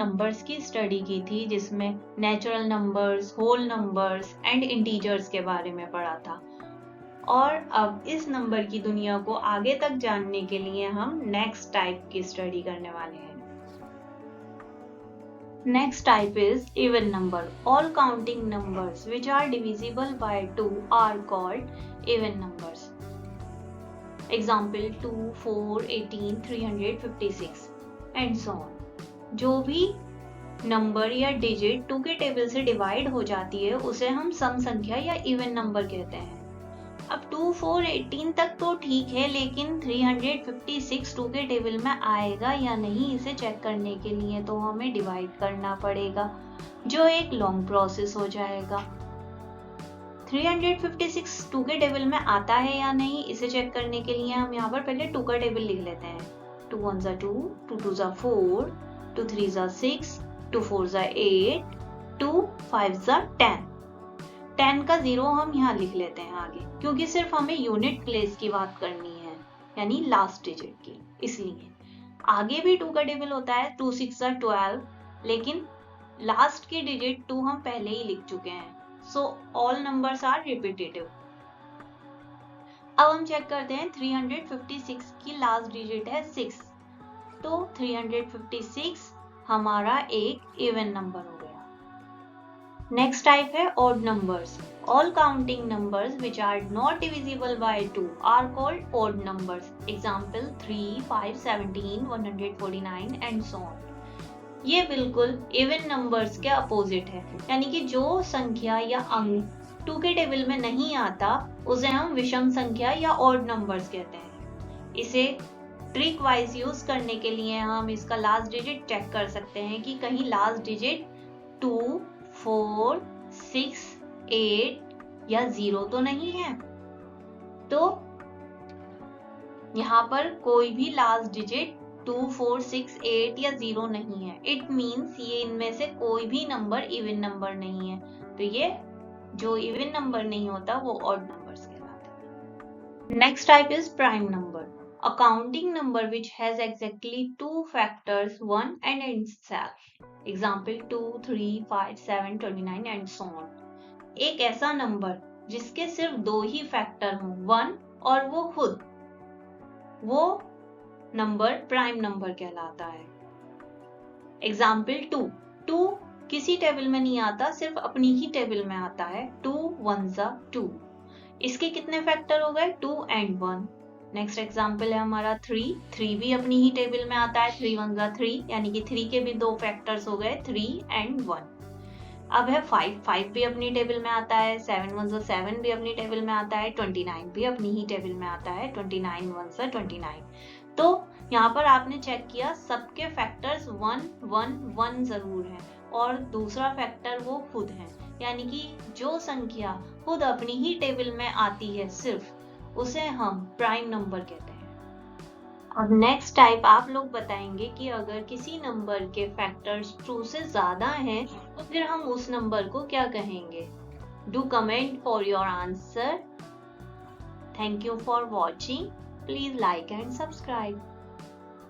Numbers की study की थी जिसमें natural numbers, whole numbers and integers के बारे में पढ़ा था। और अब इस नंबर की दुनिया को आगे तक जानने के लिए हम नेक्स्ट टाइप की स्टडी करने वाले हैं। Next type is even number. All counting numbers which are divisible by 2 are called even numbers. Example 2, 4, 18, 356 and so on. जो भी नंबर या डिजिट 2 के टेबल से डिवाइड हो जाती है उसे हम सम संख्या या इवन नंबर कहते हैं। अब 2, 4, 18 तक तो ठीक है, लेकिन 356 2 के टेबल में आएगा या नहीं इसे चेक करने के लिए तो हमें डिवाइड करना पड़ेगा, जो एक लॉन्ग प्रोसेस हो जाएगा। 356 2 के टेबल में आता है या नहीं इसे चेक करने के लिए हम यहाँ पर पहले 2 का टेबल लिख लेते हैं। 2 1 2, 2 2 4, 2 3 6, 2 4 8, 2 5 10। 10 का 0 हम यहाँ लिख लेते हैं आगे, क्योंकि सिर्फ हमें यूनिट प्लेस की बात करनी है, यानी लास्ट डिजिट की। इसलिए आगे भी 2 का टेबल होता है, 2 6 12, लेकिन लास्ट की डिजिट 2 हम पहले ही लिख चुके हैं। So all numbers are repetitive. अब हम चेक करते हैं 356 की लास्ट डिजिट है 6, तो 356 हमारा एक इवन नंबर हो गया। नेक्स्ट टाइप है odd numbers. All counting numbers which are not divisible by 2 are called odd numbers. Example 3, 5, 17, 149 and so on. ये बिल्कुल इवन नंबर्स के अपोजिट है, यानी कि जो संख्या या अंक 2 के टेबल में नहीं आता उसे हम विषम संख्या या ऑड नंबर्स कहते हैं। इसे ट्रिक वाइज यूज करने के लिए हम इसका लास्ट डिजिट चेक कर सकते हैं कि कहीं लास्ट डिजिट 2, 4, 6, 8 या 0 तो नहीं है। तो यहाँ पर कोई भी लास्ट डिजिट 2, 4, 6, 8 या 0 नहीं है। इट मीन्स ये इनमें से कोई भी नंबर इवन नंबर नहीं है। तो ये जो इवन नंबर नहीं होता वो ऑड नंबर्स कहलाते हैं। Next type is prime number, a counting number which has exactly 2 factors 1 and itself. Example 2, 3, 5, 7, 29 and so on. एक ऐसा नंबर जिसके सिर्फ 2 ही फैक्टर हों, 1 और वो खुद, वो नंबर प्राइम नंबर कहलाता है। एग्जाम्पल 2, 2 किसी टेबल में नहीं आता, सिर्फ अपनी ही टेबल में आता है। 2 1 2, इसके कितने फैक्टर हो गए? 2 and 1। नेक्स्ट एग्जाम्पल है हमारा 3, 3 भी अपनी ही टेबल में आता है। 3 1 3, यानी कि 3 के भी 2 फैक्टर्स हो गए, 3 and 1। अब है 5, 5 भी अपनी टेबल में आता है। 7 1 7 भी अपनी टेबल में आता है। 29 भी अपनी ही टेबल में आता है। 29 1 29। तो यहाँ पर आपने चेक किया सबके फैक्टर्स 1 1 1 जरूर है और दूसरा फैक्टर वो खुद है, यानी कि जो संख्या खुद अपनी ही टेबल में आती है सिर्फ, उसे हम प्राइम नंबर कहते हैं। अब नेक्स्ट टाइप आप लोग बताएंगे कि अगर किसी नंबर के फैक्टर्स 2 से ज्यादा हैं तो फिर हम उस नंबर को क्या कहेंगे? Do comment for your answer. Thank you for watching. Please like and subscribe.